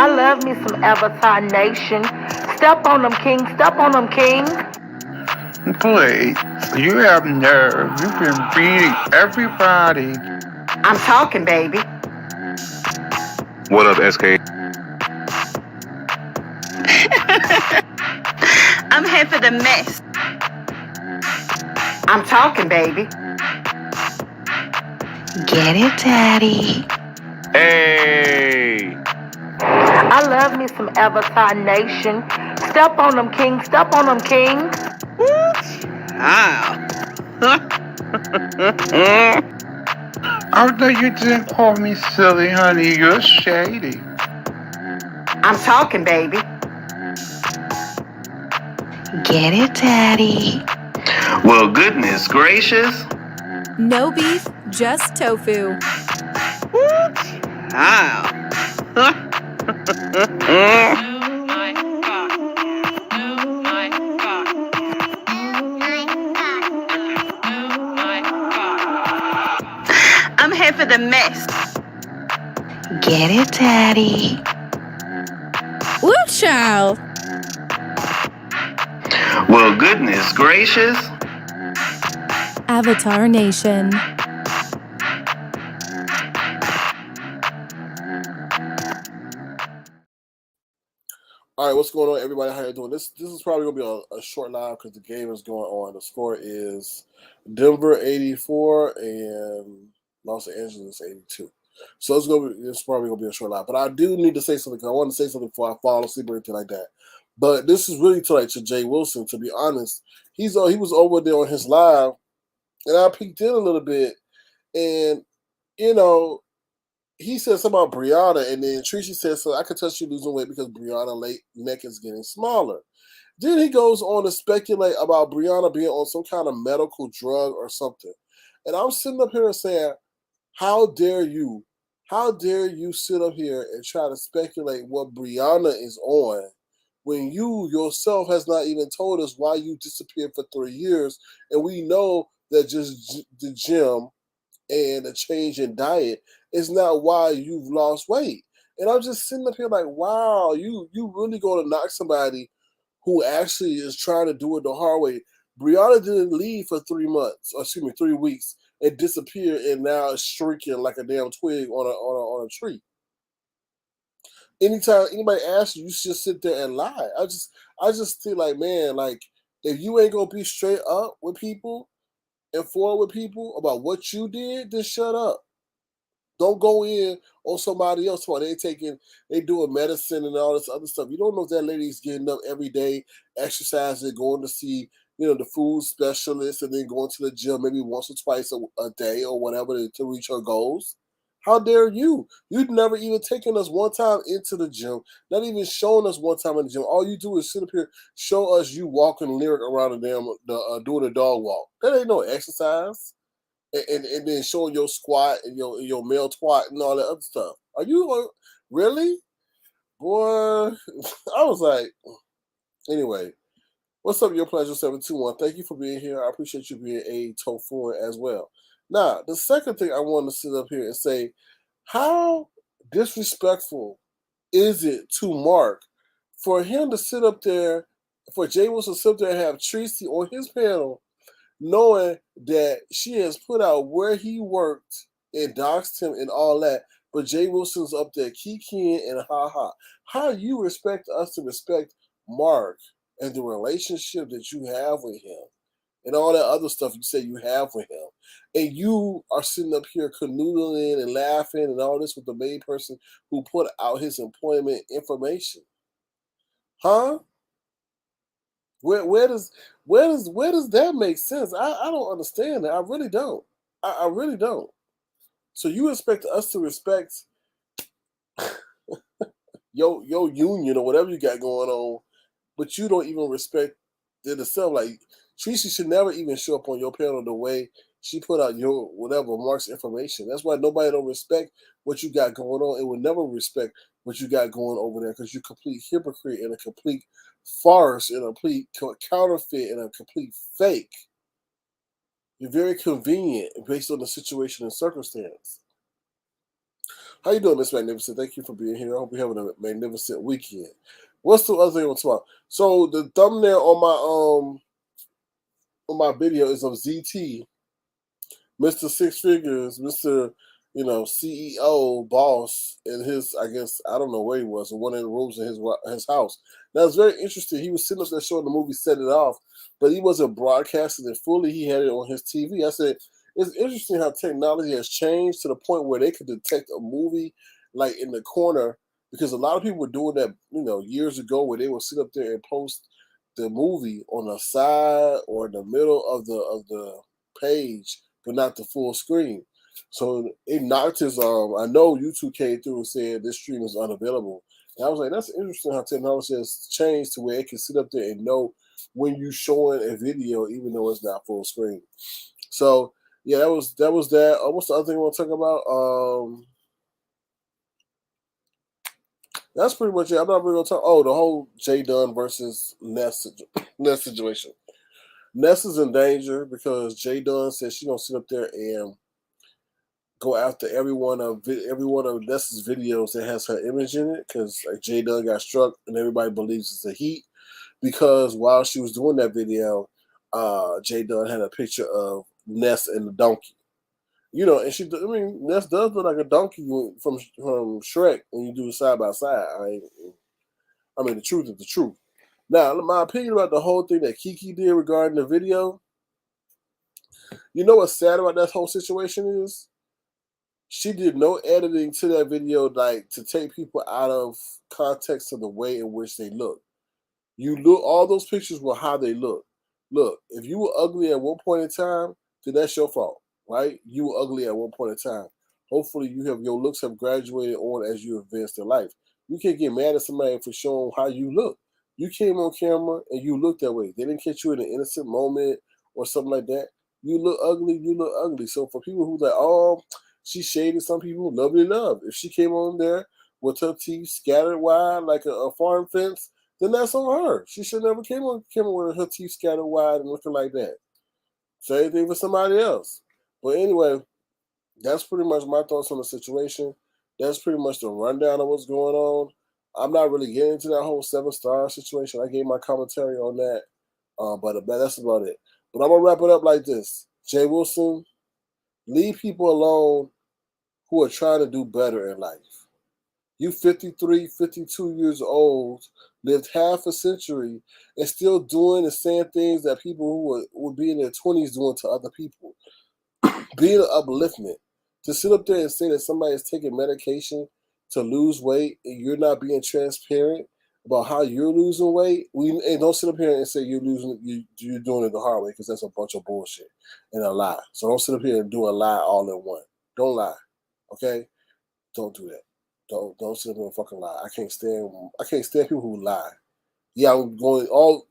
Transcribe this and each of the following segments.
I love me some Avatar Nation. Step on them, king. Step on them, king. Please, you have nerve. You've been beating everybody. I'm talking, baby. What up, SK? I'm here for the mess. I'm talking, baby. Get it, Daddy. Hey! I love me some Avatar Nation. Step on them, king. Step on them, king. Although you didn't call me silly, honey, you're shady. I'm talking, baby. Get it, Daddy. Well, goodness gracious. No beef, just tofu. I'm here for the mess. Get it, Daddy. Woo, child. Well, goodness gracious. Avatar Nation. All right, what's going on, everybody? How you doing? This is probably gonna be a short live because the game is going on. The score is Denver 84 and Los Angeles 82. So it's probably gonna be a short live. But I do need to say something because I want to say something before I fall asleep or anything like that. But this is really to Jay Wilson. To be honest, he was over there on his live, and I peeked in a little bit, and he said something about Brianna, and then Tracy said, so I could tell she losing weight because Brianna's neck is getting smaller. Then he goes on to speculate about Brianna being on some kind of medical drug or something. And I'm sitting up here saying, how dare you? How dare you sit up here and try to speculate what Brianna is on when you yourself has not even told us why you disappeared for 3 years, and we know that just the gym and a change in diet is not why you've lost weight. And I'm just sitting up here like, wow, you really going to knock somebody who actually is trying to do it the hard way. Brianna didn't leave for 3 weeks and disappear, and now it's shrinking like a damn twig on a tree. Anytime anybody asks you, you should sit there and lie. I just feel like, man, like if you ain't gonna be straight up with people and forward with people about what you did, then shut up. Don't go in on somebody else while they doing medicine and all this other stuff. You don't know if that lady's getting up every day, exercising, going to see, the food specialist, and then going to the gym maybe once or twice a day or whatever to reach her goals. How dare you? You've never even taken us one time into the gym, not even showing us one time in the gym. All you do is sit up here, show us you walking lyric around doing a dog walk. That ain't no exercise. And then showing your squat and your male twat and all that other stuff. Are you really? Boy, I was like, anyway. What's up, Your Pleasure 721? Thank you for being here. I appreciate you being a tofu as well. Now, the second thing I want to sit up here and say, how disrespectful is it to Mark for him to sit up there, for Jay Wilson to sit up there and have Tracy on his panel, knowing that she has put out where he worked and doxed him and all that, but Jay Wilson's up there kikiing and ha-ha. How you expect us to respect Mark and the relationship that you have with him and all that other stuff you say you have with him, and you are sitting up here canoodling and laughing and all this with the main person who put out his employment information? Huh? Where does that make sense? I don't understand that. I really don't. I really don't. So you expect us to respect your union or whatever you got going on, but you don't even respect it itself. Like Tracy should never even show up on your panel the way she put out your whatever Mark's information. That's why nobody don't respect what you got going on. It will never respect what you got going over there because you're a complete hypocrite and a complete farce and a complete counterfeit and a complete fake. You're very convenient based on the situation and circumstance. How you doing, Miss Magnificent? Thank you for being here. I hope you're having a magnificent weekend. What's the other thing on tomorrow? So the thumbnail on my video is of ZT, Mr. Six Figures, Mr. CEO, boss, and his, I guess, I don't know where he was, in one of the rooms in his house. Now, it's very interesting. He was sitting up there showing the movie Set It Off, but he wasn't broadcasting it fully. He had it on his TV. I said, it's interesting how technology has changed to the point where they could detect a movie like in the corner, because a lot of people were doing that, years ago, where they would sit up there and post the movie on the side or in the middle of the page, but not the full screen. So it knocked his I know YouTube came through and said this stream is unavailable. And I was like, that's interesting how technology has changed to where it can sit up there and know when you're showing a video, even though it's not full screen. So yeah, that was that. What's the other thing I want to talk about? That's pretty much it. I'm not really gonna talk. Oh, the whole J Dunn versus Ness situation. Ness is in danger because J Dunn says she's gonna sit up there and go after every one of Ness's videos that has her image in it, because like J Dunn got struck and everybody believes it's a heat, because while she was doing that video, J Dunn had a picture of Ness and the donkey. And Ness does look like a donkey from Shrek when you do it side by side. I mean, the truth is the truth. Now, my opinion about the whole thing that Kiki did regarding the video, you know what's sad about that whole situation is? She did no editing to that video, like to take people out of context of the way in which they look. All those pictures were how they look. Look, if you were ugly at one point in time, then that's your fault, right? You were ugly at one point in time. Hopefully, your looks have graduated on as you advance in life. You can't get mad at somebody for showing how you look. You came on camera and you looked that way. They didn't catch you in an innocent moment or something like that. You look ugly. You look ugly. So for people who like, oh, she shaded some people, lovely love. If she came on there with her teeth scattered wide like a farm fence, then that's on her. She should never came on camera with her teeth scattered wide and looking like that. Same thing for somebody else. But anyway, that's pretty much my thoughts on the situation. That's pretty much the rundown of what's going on. I'm not really getting into that whole 7-star situation. I gave my commentary on that, but that's about it. But I'm going to wrap it up like this. Jay Wilson, leave people alone who are trying to do better in life. You 53, 52 years old, lived half a century, and still doing the same things that people who would be in their 20s doing to other people. Being an upliftment. To sit up there and say that somebody is taking medication to lose weight and you're not being transparent about how you're losing weight, and don't sit up here and say you're doing it the hard way, because that's a bunch of bullshit and a lie. So don't sit up here and do a lie all in one. Don't lie, okay? Don't do that. Don't sit up here and fucking lie. I can't stand people who lie. Yeah, I'm going all.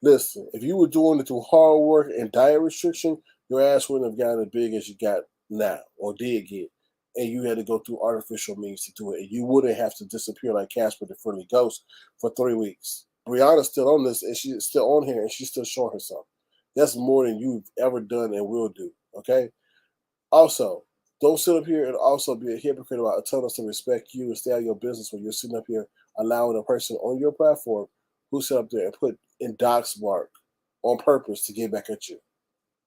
Listen, if you were doing it through hard work and diet restriction, your ass wouldn't have gotten as big as you got now, or did get. And you had to go through artificial means to do it. And you wouldn't have to disappear like Casper the Friendly Ghost for 3 weeks. Brianna's still on this, and she's still on here, and she's still showing herself. That's more than you've ever done and will do, okay? Also, don't sit up here and also be a hypocrite about telling us to respect you and stay out of your business when you're sitting up here allowing a person on your platform who sit up there and put in dox mark on purpose to get back at you.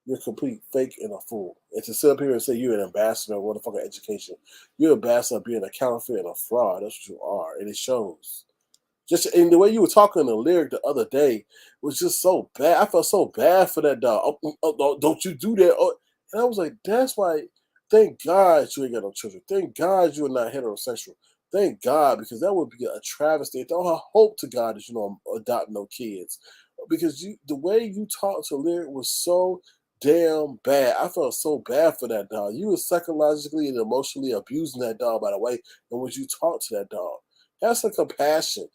You're a complete fake and a fool. And to sit up here and say you're an ambassador of motherfucking education, you're an ambassador of being a counterfeit and a fraud. That's what you are. And it shows. Just in the way you were talking in the lyric the other day was just so bad. I felt so bad for that dog. Don't you do that. And I was like, that's why, thank God you ain't got no children. Thank God you are not heterosexual. Thank God, because that would be a travesty. I hope to God that you don't adopt no kids. Because the way you talked to lyric was so damn bad. I felt so bad for that dog. You were psychologically and emotionally abusing that dog by the way in which you talked to that dog. Have some compassion.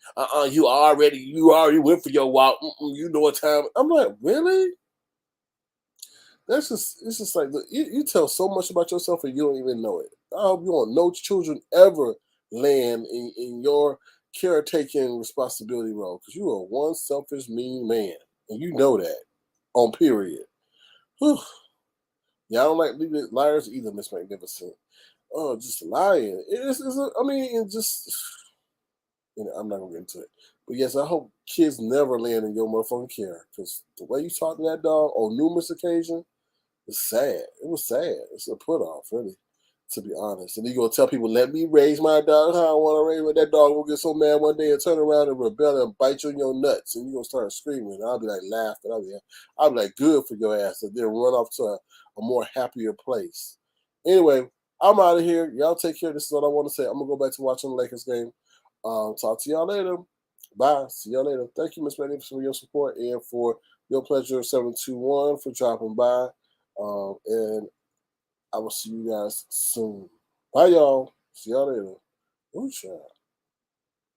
You already went for your walk. You know what time. I'm like, really? It's just like, you tell so much about yourself and you don't even know it. I hope you don't know children ever land in your caretaking responsibility role, because you are one selfish, mean man. And you know that. On period. Whew. Yeah, I don't like liars either, Miss Magnificent. just lying. I mean, it just, I'm not gonna get into it. But yes, I hope kids never land in your motherfucking care, because the way you talk to that dog on numerous occasions, it's sad. It was sad. It's a put off, really, to be honest. And you gonna tell people, let me raise my dog how I want to raise, but that dog will get so mad one day and turn around and rebel and bite you in your nuts, and you gonna start screaming. I'll be like laughing. I'll be like, good for your ass, and then run off to a more happier place. Anyway, I'm out of here. Y'all take care. This is all I want to say. I'm gonna go back to watching the Lakers game. Talk to y'all later. Bye. See y'all later. Thank you, Miss Magnificent, for your support and for your pleasure 721 for dropping by. And I will see you guys soon. Bye, y'all. See y'all later. Ooh, child.